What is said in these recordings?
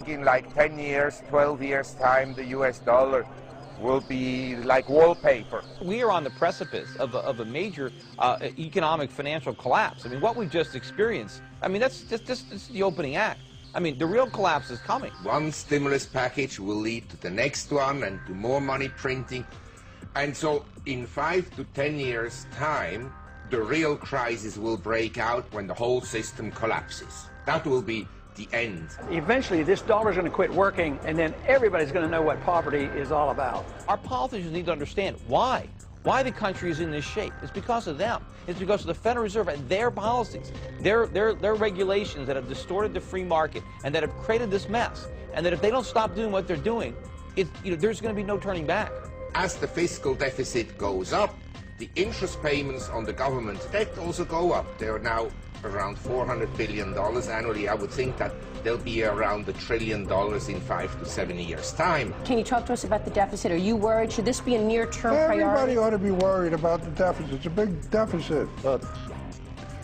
In like 10 years, 12 years time, the US dollar will be like wallpaper. We are on the precipice of a major economic financial collapse. I mean, what we've just experienced, I mean, that's just the opening act. I mean, the real collapse is coming. One stimulus package will lead to the next one and to more money printing. And so in 5 to 10 years' time, the real crisis will break out when the whole system collapses. That will be the end. Eventually, this dollar's going to quit working, and then everybody's going to know what poverty is all about. Our politicians need to understand why the country is in this shape. It's because of them. It's because of the Federal Reserve and their policies, their regulations that have distorted the free market and that have created this mess. And that if they don't stop doing what they're doing, there's going to be no turning back. As the fiscal deficit goes up, the interest payments on the government debt also go up. They are now around $400 billion annually. I would think that they'll be around $1 trillion in 5 to 7 years' time. Can you talk to us about the deficit? Are you worried? Should this be a near-term priority? Everybody ought to be worried about the deficit. It's a big deficit, but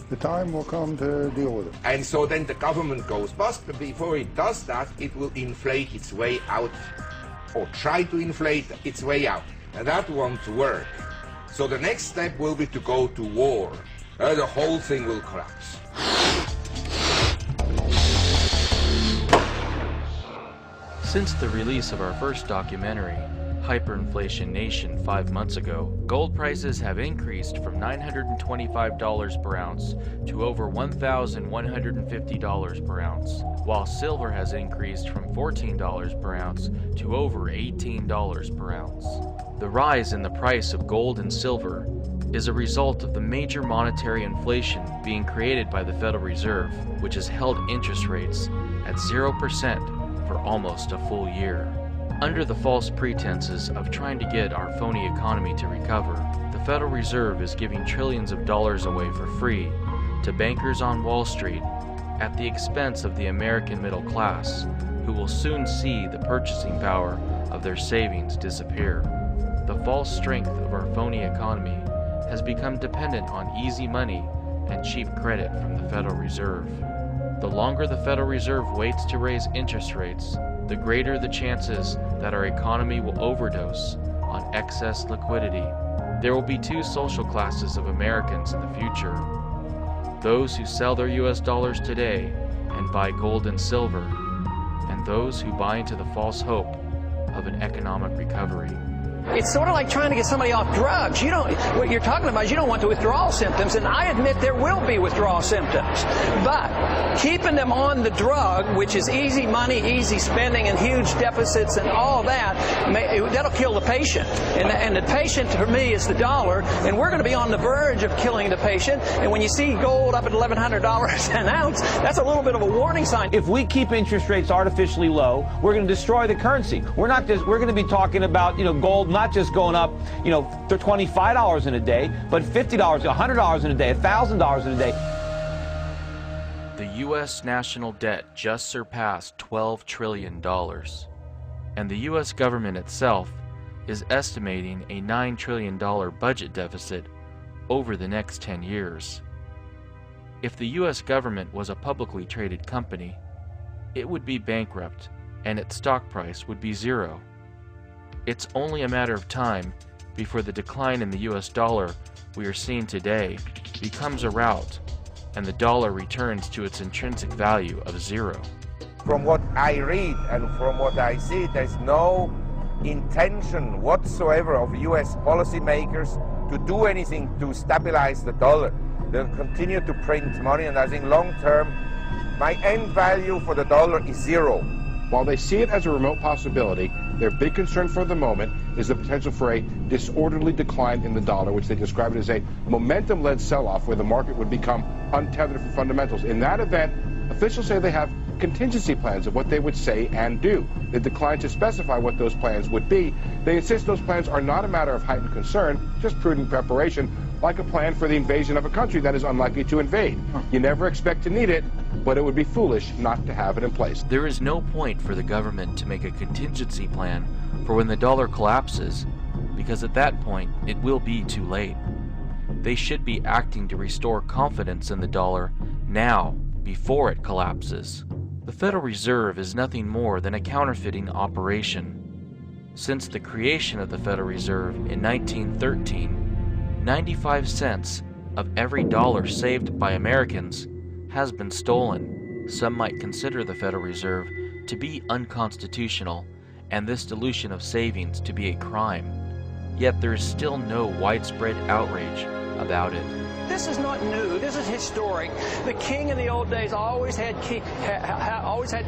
the time will come to deal with it. And so then the government goes bust, but before it does that, it will inflate its way out, or try to inflate its way out. And that won't work. So the next step will be to go to war. The whole thing will collapse. Since the release of our first documentary, Hyperinflation Nation, 5 months ago, gold prices have increased from $925 per ounce to over $1,150 per ounce, while silver has increased from $14 per ounce to over $18 per ounce. The rise in the price of gold and silver is a result of the major monetary inflation being created by the Federal Reserve, which has held interest rates at 0% for almost a full year. Under the false pretenses of trying to get our phony economy to recover, the Federal Reserve is giving trillions of dollars away for free to bankers on Wall Street at the expense of the American middle class, who will soon see the purchasing power of their savings disappear. The false strength of our phony economy has become dependent on easy money and cheap credit from the Federal Reserve. The longer the Federal Reserve waits to raise interest rates, the greater the chances that our economy will overdose on excess liquidity. There will be two social classes of Americans in the future: those who sell their US dollars today and buy gold and silver, and those who buy into the false hope of an economic recovery. It's sort of like trying to get somebody off drugs. What you're talking about is you don't want the withdrawal symptoms, and I admit there will be withdrawal symptoms. But keeping them on the drug, which is easy money, easy spending, and huge deficits and all that, that'll kill the patient. And the patient, for me, is the dollar, and we're going to be on the verge of killing the patient. And when you see gold up at $1,100 an ounce, that's a little bit of a warning sign. If we keep interest rates artificially low, we're going to destroy the currency. We're going to be talking about, gold not just going up, to $25 in a day, but $50, $100 in a day, $1,000 in a day. The U.S. national debt just surpassed $12 trillion, and the U.S. government itself is estimating a $9 trillion budget deficit over the next 10 years. If the U.S. government was a publicly traded company, it would be bankrupt and its stock price would be zero. It's only a matter of time before the decline in the US dollar we are seeing today becomes a rout and the dollar returns to its intrinsic value of zero. From what I read and from what I see, there's no intention whatsoever of US policymakers to do anything to stabilize the dollar. They'll continue to print money, and I think long term, my end value for the dollar is zero. While they see it as a remote possibility, their big concern for the moment is the potential for a disorderly decline in the dollar, which they describe it as a momentum-led sell-off where the market would become untethered from fundamentals. In that event, officials say they have contingency plans of what they would say and do. They decline to specify what those plans would be. They insist those plans are not a matter of heightened concern, just prudent preparation, like a plan for the invasion of a country that is unlikely to invade. You never expect to need it, but it would be foolish not to have it in place. There is no point for the government to make a contingency plan for when the dollar collapses, because at that point it will be too late. They should be acting to restore confidence in the dollar now, before it collapses. The Federal Reserve is nothing more than a counterfeiting operation. Since the creation of the Federal Reserve in 1913, 95 cents of every dollar saved by Americans has been stolen. Some might consider the Federal Reserve to be unconstitutional and this dilution of savings to be a crime. Yet there is still no widespread outrage about it. This is not new. This is historic. The king in the old days always had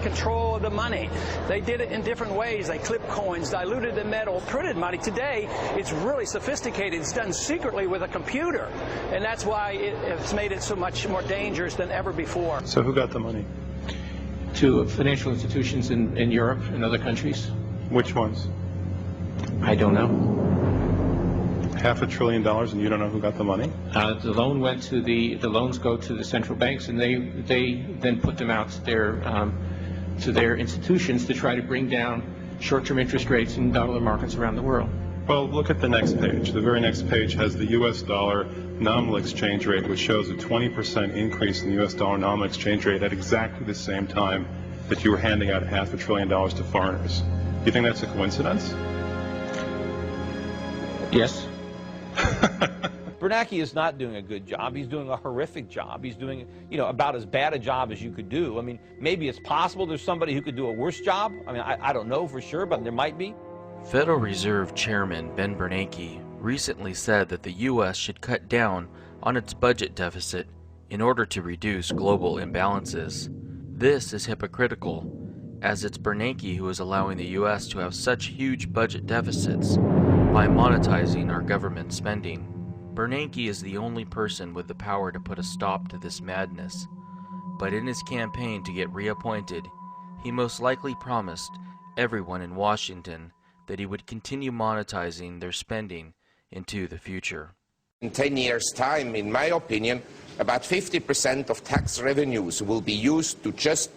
control of the money. They did it in different ways. They clipped coins, diluted the metal, printed money. Today, it's really sophisticated. It's done secretly with a computer, and that's why it's made it so much more dangerous than ever before. So who got the money? To financial institutions in Europe and other countries. Which ones? I don't know. $500 billion, and you don't know who got the money? The loans go to the central banks, and they then put them out to their institutions to try to bring down short-term interest rates in dollar markets around the world. Well, look at the next page. The very next page has the U.S. dollar nominal exchange rate, which shows a 20% increase in the U.S. dollar nominal exchange rate at exactly the same time that you were handing out $500 billion to foreigners. Do you think that's a coincidence? Yes. Bernanke is not doing a good job. He's doing a horrific job. He's doing, about as bad a job as you could do. I mean, maybe it's possible there's somebody who could do a worse job. I mean, I don't know for sure, but there might be. Federal Reserve Chairman Ben Bernanke recently said that the U.S. should cut down on its budget deficit in order to reduce global imbalances. This is hypocritical, as it's Bernanke who is allowing the U.S. to have such huge budget deficits by monetizing our government spending. Bernanke is the only person with the power to put a stop to this madness, but in his campaign to get reappointed, he most likely promised everyone in Washington that he would continue monetizing their spending into the future. In 10 years' time, in my opinion, about 50% of tax revenues will be used to just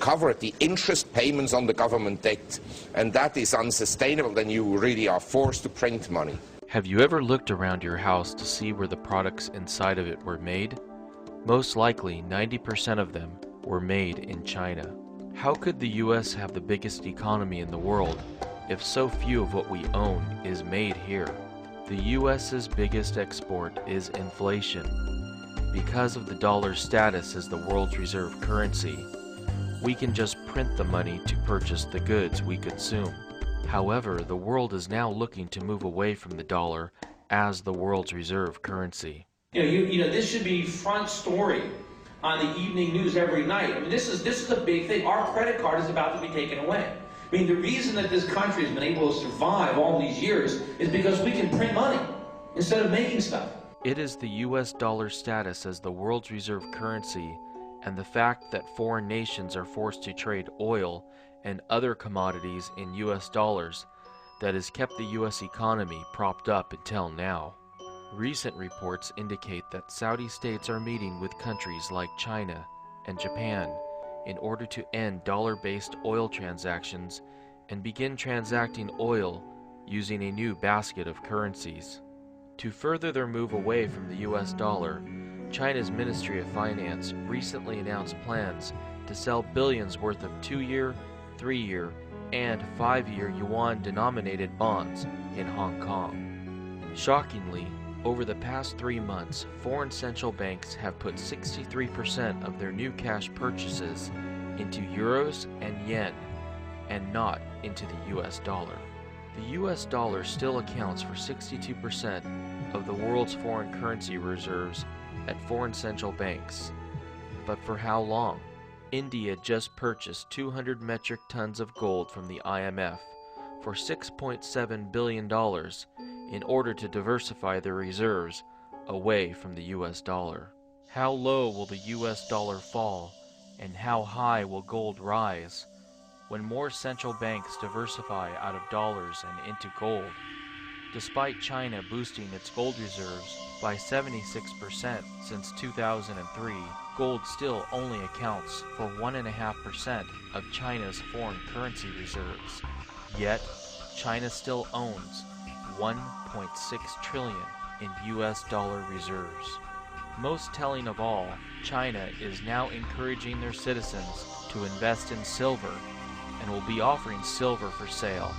cover the interest payments on the government debt, and that is unsustainable. Then you really are forced to print money. Have you ever looked around your house to see where the products inside of it were made? Most likely 90% of them were made in China. How could the US have the biggest economy in the world if so few of what we own is made here? The US's biggest export is inflation. Because of the dollar's status as the world's reserve currency, we can just print the money to purchase the goods we consume. However, the world is now looking to move away from the dollar as the world's reserve currency. This should be front story on the evening news every night. I mean, this is a big thing. Our credit card is about to be taken away. I mean, the reason that this country has been able to survive all these years is because we can print money instead of making stuff. It is the US dollar's status as the world's reserve currency and the fact that foreign nations are forced to trade oil and other commodities in US dollars that has kept the US economy propped up until now. Recent reports indicate that Saudi states are meeting with countries like China and Japan in order to end dollar-based oil transactions and begin transacting oil using a new basket of currencies. To further their move away from the US dollar, China's Ministry of Finance recently announced plans to sell billions worth of 2-year, 3-year, and 5-year yuan-denominated bonds in Hong Kong. Shockingly, over the past 3 months, foreign central banks have put 63% of their new cash purchases into euros and yen, and not into the US dollar. The US dollar still accounts for 62% of the world's foreign currency reserves at foreign central banks. But for how long? India just purchased 200 metric tons of gold from the IMF for $6.7 billion in order to diversify their reserves away from the US dollar. How low will the US dollar fall, and how high will gold rise when more central banks diversify out of dollars and into gold? Despite China boosting its gold reserves by 76% since 2003, gold still only accounts for 1.5% of China's foreign currency reserves. Yet, China still owns $1.6 trillion in US dollar reserves. Most telling of all, China is now encouraging their citizens to invest in silver and will be offering silver for sale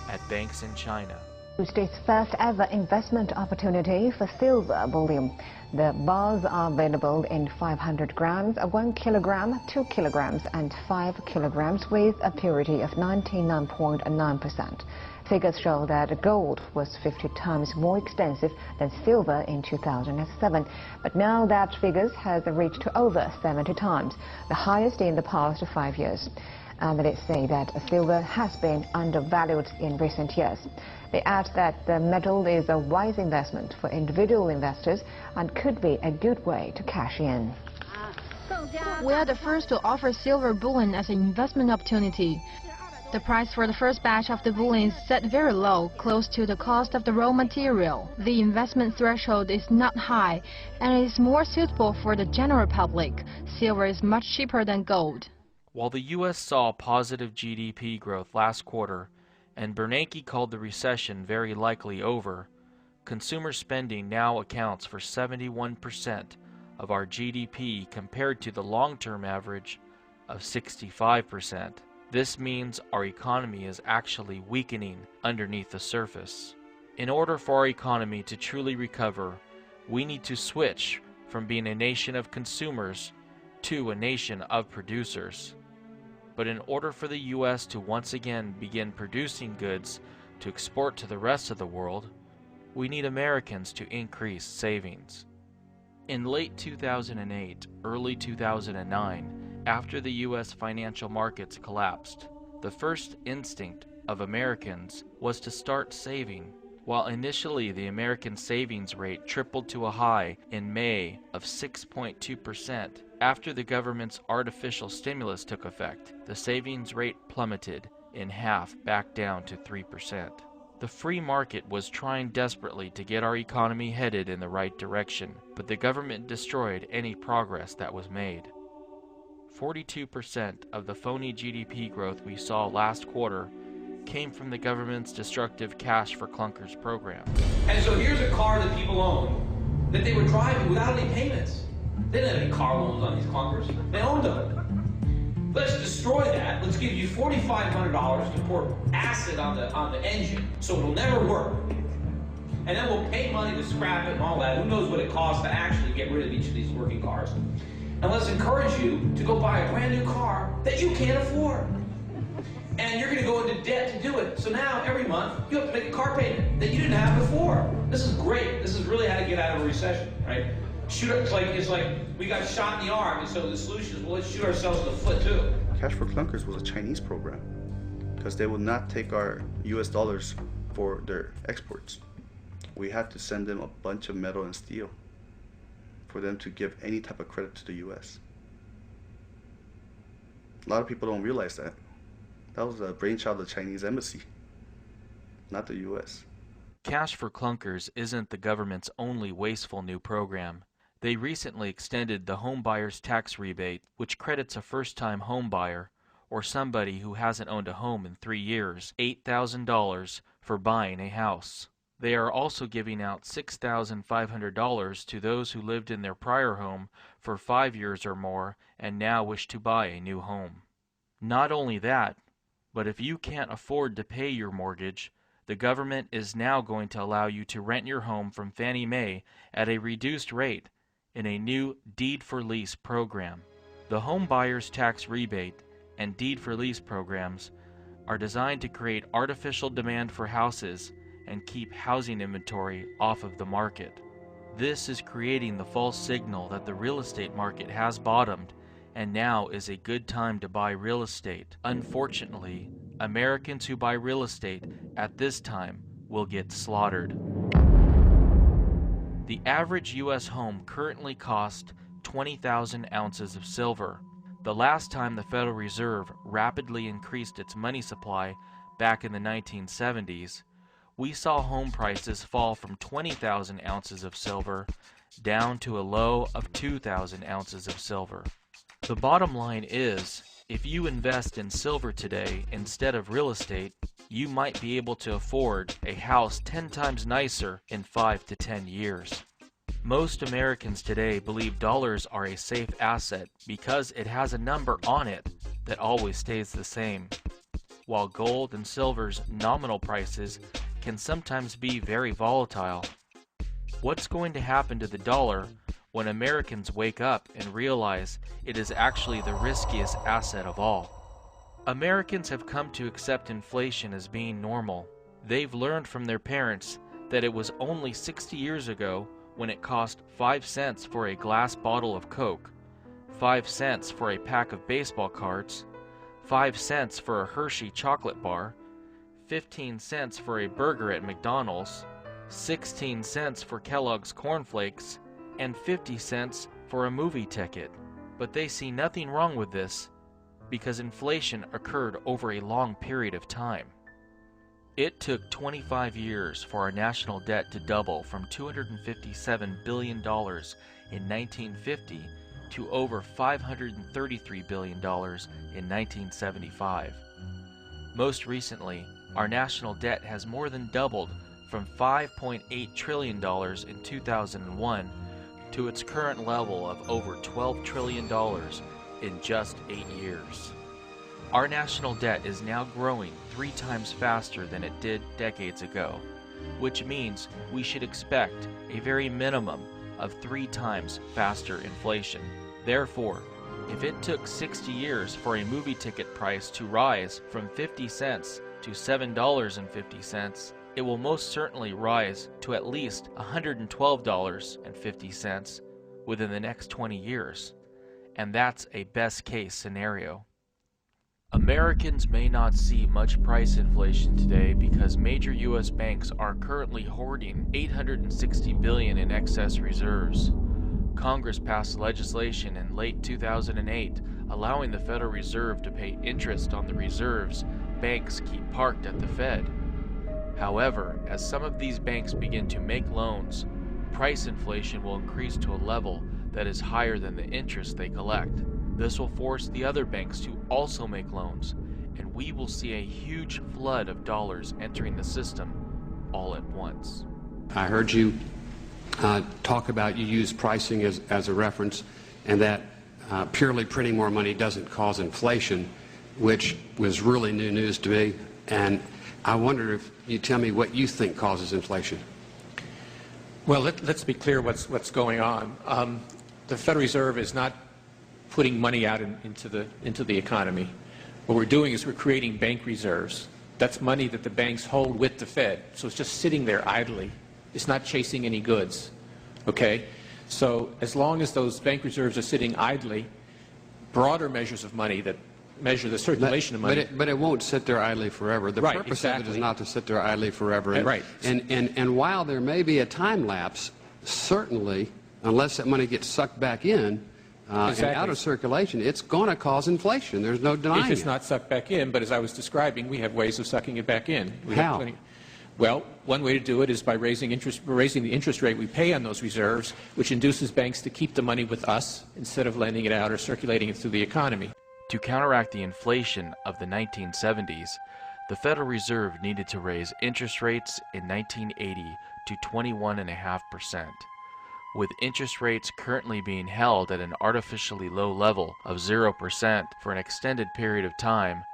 at banks in China. Tuesday's first ever investment opportunity for silver bullion. The bars are available in 500 grams, 1 kilogram, 2 kilograms and 5 kilograms with a purity of 99.9%. Figures show that gold was 50 times more expensive than silver in 2007, but now that figure has reached over 70 times, the highest in the past 5 years. Analysts say that silver has been undervalued in recent years. They add that the metal is a wise investment for individual investors and could be a good way to cash in. We are the first to offer silver bullion as an investment opportunity. The price for the first batch of the bullion is set very low, close to the cost of the raw material. The investment threshold is not high, and it is more suitable for the general public. Silver is much cheaper than gold. While the U.S. saw positive GDP growth last quarter, and Bernanke called the recession very likely over, consumer spending now accounts for 71% of our GDP compared to the long-term average of 65%. This means our economy is actually weakening underneath the surface. In order for our economy to truly recover, we need to switch from being a nation of consumers to a nation of producers. But in order for the U.S. to once again begin producing goods to export to the rest of the world, we need Americans to increase savings. In late 2008, early 2009, after the U.S. financial markets collapsed, the first instinct of Americans was to start saving. While initially the American savings rate tripled to a high in May of 6.2%, after the government's artificial stimulus took effect, the savings rate plummeted in half back down to 3%. The free market was trying desperately to get our economy headed in the right direction, but the government destroyed any progress that was made. 42% of the phony GDP growth we saw last quarter came from the government's destructive Cash for Clunkers program. And so here's a car that people own that they were driving without any payments. They didn't have any car loans on these clunkers. They owned them. Let's destroy that. Let's give you $4,500 to pour acid on the engine so it'll never work. And then we'll pay money to scrap it and all that. Who knows what it costs to actually get rid of each of these working cars. And let's encourage you to go buy a brand new car that you can't afford. And you're going to go into debt to do it. So now, every month, you have to make a car payment that you didn't have before. This is great. This is really how to get out of a recession, right? It's like we got shot in the arm, and so the solution is, well, let's shoot ourselves in the foot, too. Cash for Clunkers was a Chinese program because they would not take our US dollars for their exports. We had to send them a bunch of metal and steel for them to give any type of credit to the US. A lot of people don't realize that. That was a brainchild of the Chinese embassy, not the US. Cash for Clunkers isn't the government's only wasteful new program. They recently extended the home buyer's tax rebate, which credits a first-time home buyer or somebody who hasn't owned a home in 3 years, $8,000 for buying a house. They are also giving out $6,500 to those who lived in their prior home for 5 years or more and now wish to buy a new home. Not only that, but if you can't afford to pay your mortgage, the government is now going to allow you to rent your home from Fannie Mae at a reduced rate in a new Deed for Lease program. The home buyer's tax rebate and Deed for Lease programs are designed to create artificial demand for houses and keep housing inventory off of the market. This is creating the false signal that the real estate market has bottomed and now is a good time to buy real estate. Unfortunately, Americans who buy real estate at this time will get slaughtered. The average U.S. home currently costs 20,000 ounces of silver. The last time the Federal Reserve rapidly increased its money supply back in the 1970s, we saw home prices fall from 20,000 ounces of silver down to a low of 2,000 ounces of silver. The bottom line is, if you invest in silver today instead of real estate, you might be able to afford a house 10 times nicer in 5 to 10 years. Most Americans today believe dollars are a safe asset because it has a number on it that always stays the same, while gold and silver's nominal prices can sometimes be very volatile. What's going to happen to the dollar when Americans wake up and realize it is actually the riskiest asset of all? Americans have come to accept inflation as being normal. They've learned from their parents that it was only 60 years ago when it cost 5 cents for a glass bottle of Coke, 5 cents for a pack of baseball cards, 5 cents for a Hershey chocolate bar, 15 cents for a burger at McDonald's, 16 cents for Kellogg's cornflakes, and 50 cents for a movie ticket. But they see nothing wrong with this because inflation occurred over a long period of time. It took 25 years for our national debt to double from $257 billion in 1950 to over $533 billion in 1975. Most recently, our national debt has more than doubled from $5.8 trillion in 2001 to its current level of over $12 trillion in just 8 years. Our national debt is now growing 3 times faster than it did decades ago, which means we should expect a very minimum of 3 times faster inflation. Therefore, if it took 60 years for a movie ticket price to rise from 50 cents to $7.50, it will most certainly rise to at least $112.50 within the next 20 years. And that's a best case scenario. Americans may not see much price inflation today because major U.S. banks are currently hoarding $860 billion in excess reserves. Congress passed legislation in late 2008 allowing the Federal Reserve to pay interest on the reserves banks keep parked at the Fed. However, as some of these banks begin to make loans, price inflation will increase to a level that is higher than the interest they collect. This will force the other banks to also make loans, and we will see a huge flood of dollars entering the system all at once. I heard you talk about you use pricing as a reference, and that purely printing more money doesn't cause inflation, which was really new news to me. And I wonder if you tell me what you think causes inflation. Well, let's be clear what's going on. The Federal Reserve is not putting money out into the economy. What we're doing is we're creating bank reserves. That's money that the banks hold with the Fed. So it's just sitting there idly. It's not chasing any goods. Okay? So as long as those bank reserves are sitting idly, broader measures of money that measure the circulation of money. But it won't sit there idly forever. The right, purpose exactly. of it is not to sit there idly forever. And, right. And while there may be a time lapse, certainly, unless that money gets sucked back in, exactly. and out of circulation, it's going to cause inflation. There's no denying it. If it's not sucked back in, but as I was describing, we have ways of sucking it back in. How? Well, one way to do it is by raising the interest rate we pay on those reserves, which induces banks to keep the money with us instead of lending it out or circulating it through the economy. To counteract the inflation of the 1970s, the Federal Reserve needed to raise interest rates in 1980 to 21.5%. With interest rates currently being held at an artificially low level of 0% for an extended period of time,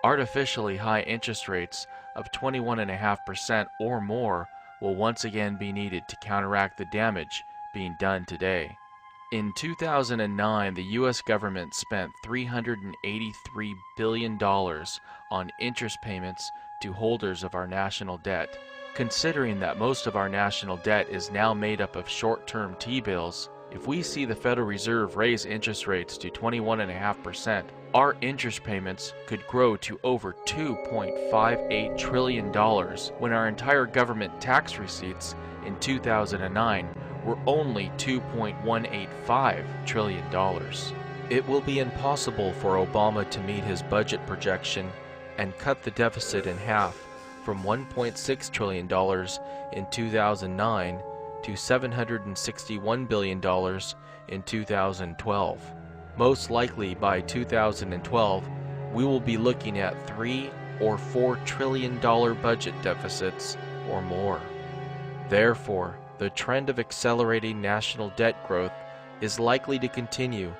artificially high interest rates of 21.5% or more will once again be needed to counteract the damage being done today. In 2009, the U.S. government spent $383 billion on interest payments to holders of our national debt. Considering that most of our national debt is now made up of short-term T-bills, if we see the Federal Reserve raise interest rates to 21.5%, our interest payments could grow to over $2.58 trillion when our entire government tax receipts in 2009 were only $2.185 trillion. It will be impossible for Obama to meet his budget projection and cut the deficit in half from $1.6 trillion in 2009 to $761 billion in 2012. Most likely by 2012, we will be looking at $3 or $4 trillion budget deficits or more. Therefore, The trend of accelerating national debt growth is likely to continue,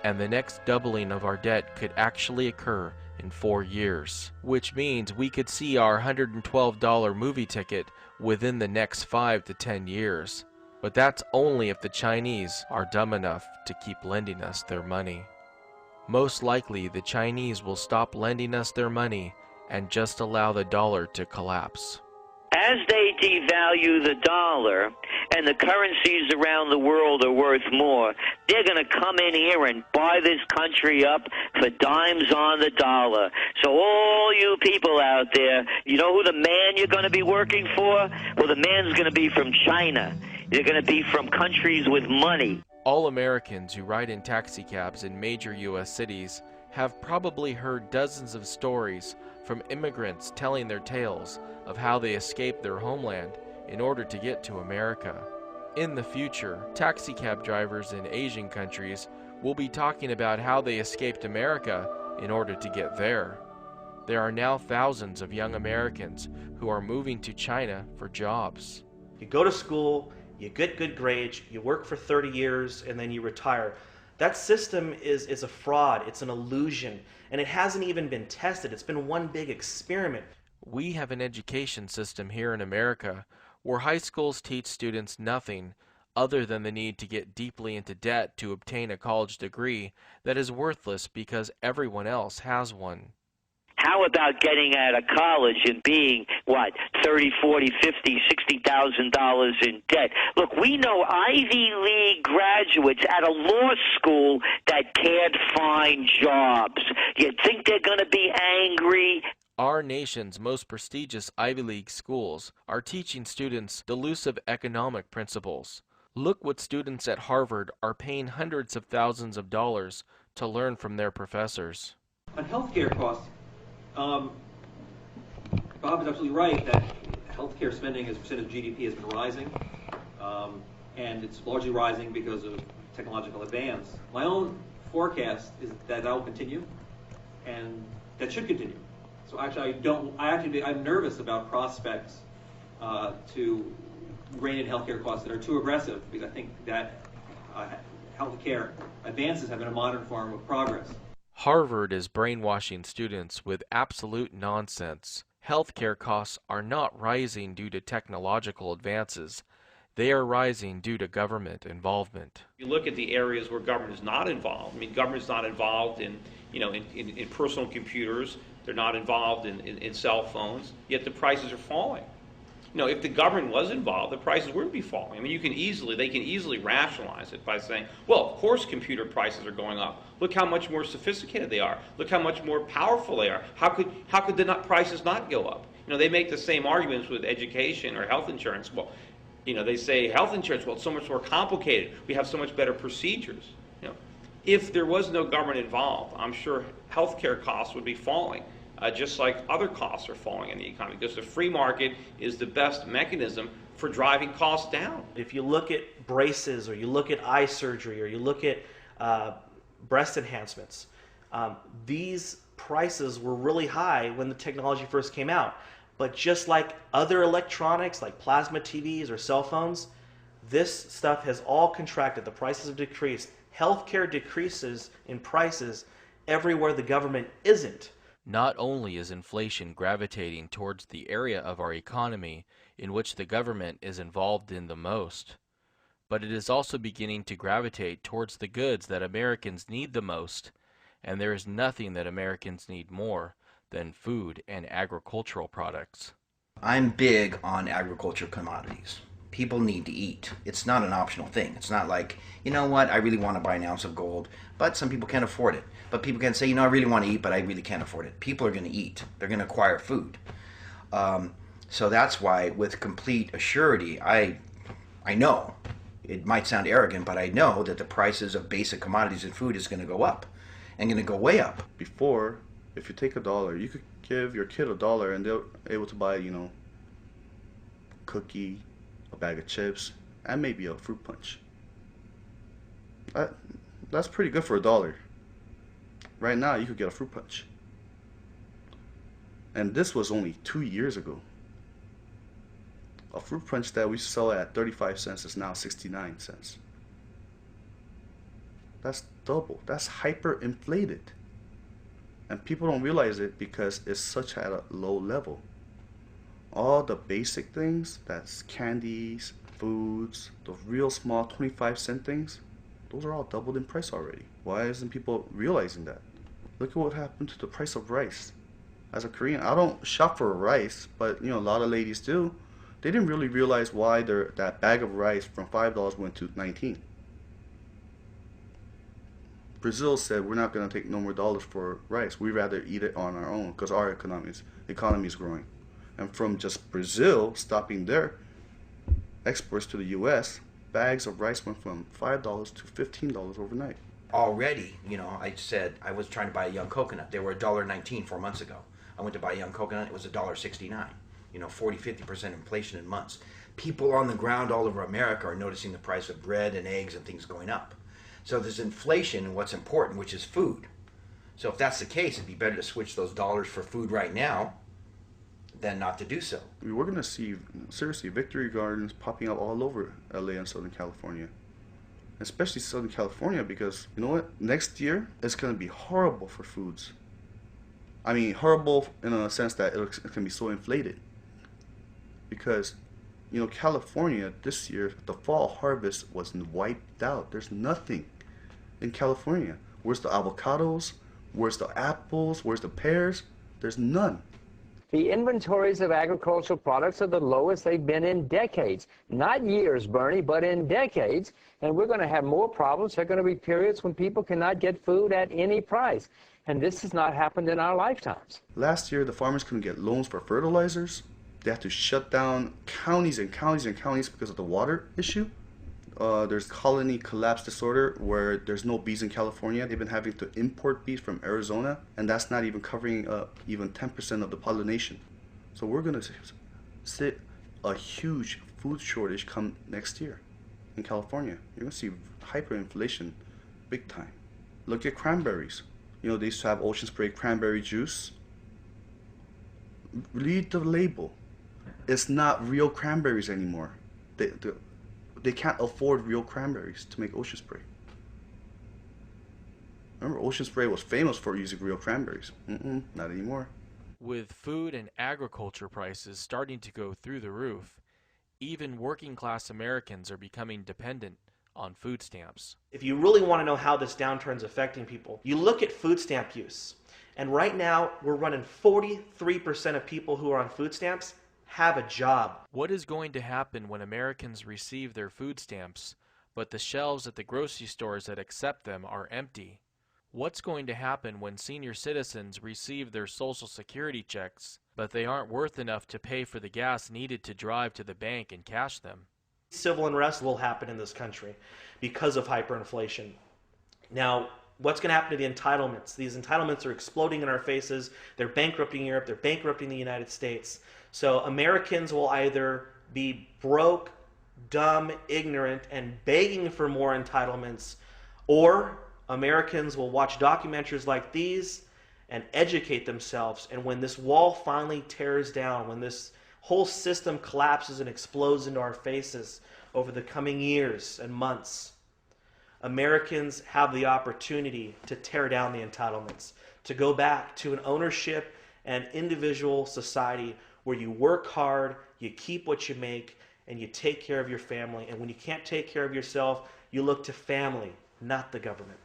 and the next doubling of our debt could actually occur in 4 years, which means we could see our $112 movie ticket within the next 5 to 10 years. But that's only if the Chinese are dumb enough to keep lending us their money. Most likely, the Chinese will stop lending us their money and just allow the dollar to collapse. As they devalue the dollar and the currencies around the world are worth more, they're going to come in here and buy this country up for dimes on the dollar. So all you people out there, you know who the man you're going to be working for? Well, the man's going to be from China. They're going to be from countries with money. All Americans who ride in taxi cabs in major U.S. cities have probably heard dozens of stories from immigrants telling their tales of how they escaped their homeland in order to get to America. In the future, taxi cab drivers in Asian countries will be talking about how they escaped America in order to get there. There are now thousands of young Americans who are moving to China for jobs. You go to school, you get good grades, you work for 30 years, and then you retire. That system is a fraud, it's an illusion, and it hasn't even been tested. It's been one big experiment. We have an education system here in America where high schools teach students nothing other than the need to get deeply into debt to obtain a college degree that is worthless because everyone else has one. How about getting out of college and being, what, $30, $40, $50, $60,000 in debt? Look, we know Ivy League graduates at a law school that can't find jobs. You think they're going to be angry? Our nation's most prestigious Ivy League schools are teaching students delusive economic principles. Look what students at Harvard are paying hundreds of thousands of dollars to learn from their professors. On healthcare costs, Bob is absolutely right that healthcare spending as a percent of GDP has been rising, and it's largely rising because of technological advance. My own forecast is that will continue, and that should continue. So actually, I'm nervous about prospects to rein in healthcare costs that are too aggressive, because I think that healthcare advances have been a modern form of progress. Harvard is brainwashing students with absolute nonsense. Healthcare costs are not rising due to technological advances. They are rising due to government involvement. You look at the areas where government is not involved. I mean, government's not involved in personal computers. They're not involved in cell phones. Yet the prices are falling. If the government was involved, the prices wouldn't be falling. I mean, they can easily rationalize it by saying, well, of course computer prices are going up. Look how much more sophisticated they are. Look how much more powerful they are. How could the prices not go up? They make the same arguments with education or health insurance. Well, they say health insurance, well, it's so much more complicated. We have so much better procedures. If there was no government involved, I'm sure healthcare costs would be falling. Just like other costs are falling in the economy, because the free market is the best mechanism for driving costs down. If you look at braces, or you look at eye surgery, or you look at breast enhancements, these prices were really high when the technology first came out. But just like other electronics, like plasma TVs or cell phones, this stuff has all contracted. The prices have decreased. Healthcare decreases in prices everywhere the government isn't. Not only is inflation gravitating towards the area of our economy in which the government is involved in the most, but it is also beginning to gravitate towards the goods that Americans need the most, and there is nothing that Americans need more than food and agricultural products. I'm big on agriculture commodities. People need to eat. It's not an optional thing. It's not like, you know what, I really want to buy an ounce of gold, but some people can't afford it. But people can say, I really want to eat, but I really can't afford it. People are going to eat. They're going to acquire food. So that's why, with complete assurity, I know, it might sound arrogant, but I know that the prices of basic commodities and food is going to go up, and going to go way up. Before, if you take $1, you could give your kid $1 and they're able to buy, cookie, a bag of chips, and maybe a fruit punch. That's pretty good for $1. Right now, you could get a fruit punch. And this was only 2 years ago. A fruit punch that we sell at 35 cents is now 69 cents. That's double. That's hyperinflated. And people don't realize it because it's such at a low level. All the basic things, that's candies, foods, the real small 25-cent things, those are all doubled in price already. Why isn't people realizing that? Look at what happened to the price of rice. As a Korean, I don't shop for rice, but a lot of ladies do. They didn't really realize why that bag of rice from $5 went to $19. Brazil said, we're not going to take no more dollars for rice. We'd rather eat it on our own because our economy is growing. And from just Brazil stopping their exports to the U.S., bags of rice went from $5 to $15 overnight. Already, I said I was trying to buy a young coconut. They were $1.19 4 months ago. I went to buy a young coconut. It was $1.69. 40-50% inflation in months. People on the ground all over America are noticing the price of bread and eggs and things going up. So there's inflation in what's important, which is food. So if that's the case, it'd be better to switch those dollars for food right now than not to do so. We're going to see, seriously, victory gardens popping up all over LA and Southern California. Especially Southern California, because, you know what? Next year, it's going to be horrible for foods. I mean, horrible in a sense that it can be so inflated. Because, California this year, the fall harvest was wiped out. There's nothing in California. Where's the avocados? Where's the apples? Where's the pears? There's none. The inventories of agricultural products are the lowest they've been in decades. Not years, Bernie, but in decades. And we're going to have more problems. There are going to be periods when people cannot get food at any price. And this has not happened in our lifetimes. Last year, the farmers couldn't get loans for fertilizers. They had to shut down counties and counties and counties because of the water issue. There's colony collapse disorder where there's no bees in California. They've been having to import bees from Arizona, and that's not even covering even 10% of the pollination. So we're going to see a huge food shortage come next year in California. You're going to see hyperinflation big time. Look at cranberries. They used to have Ocean Spray cranberry juice. Read the label. It's not real cranberries anymore. They can't afford real cranberries to make Ocean Spray. Remember, Ocean Spray was famous for using real cranberries. Not anymore. With food and agriculture prices starting to go through the roof, even working class Americans are becoming dependent on food stamps. If you really want to know how this downturn is affecting people, you look at food stamp use. And right now, we're running 43% of people who are on food stamps have a job. What is going to happen when Americans receive their food stamps, but the shelves at the grocery stores that accept them are empty? What's going to happen when senior citizens receive their Social Security checks, but they aren't worth enough to pay for the gas needed to drive to the bank and cash them? Civil unrest will happen in this country because of hyperinflation. Now, what's going to happen to the entitlements? These entitlements are exploding in our faces. They're bankrupting Europe. They're bankrupting the United States. So Americans will either be broke, dumb, ignorant, and begging for more entitlements, or Americans will watch documentaries like these and educate themselves. And when this wall finally tears down, when this whole system collapses and explodes into our faces over the coming years and months, Americans have the opportunity to tear down the entitlements, to go back to an ownership and individual society where you work hard, you keep what you make, and you take care of your family. And when you can't take care of yourself, you look to family, not the government.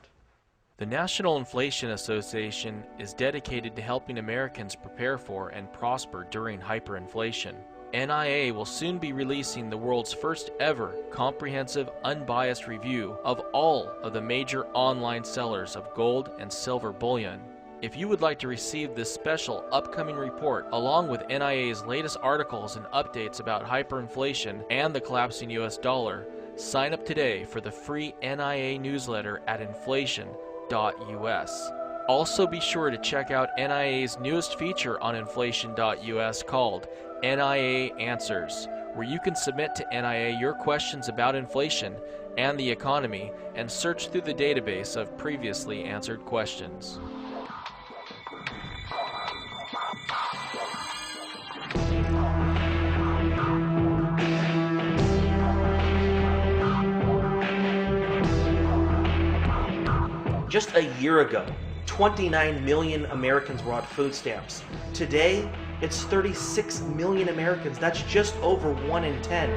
The National Inflation Association is dedicated to helping Americans prepare for and prosper during hyperinflation. NIA will soon be releasing the world's first ever comprehensive, unbiased review of all of the major online sellers of gold and silver bullion. If you would like to receive this special upcoming report along with NIA's latest articles and updates about hyperinflation and the collapsing US dollar, sign up today for the free NIA newsletter at inflation.us. Also be sure to check out NIA's newest feature on inflation.us called NIA Answers, where you can submit to NIA your questions about inflation and the economy and search through the database of previously answered questions. Just a year ago, 29 million Americans were on food stamps. Today, it's 36 million Americans. That's just over 1 in 10.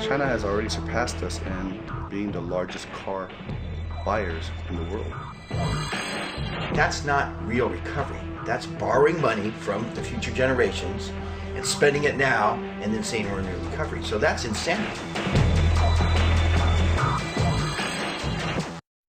China has already surpassed us in being the largest car buyers in the world. That's not real recovery. That's borrowing money from the future generations and spending it now and then saying we're in real recovery. So that's insanity.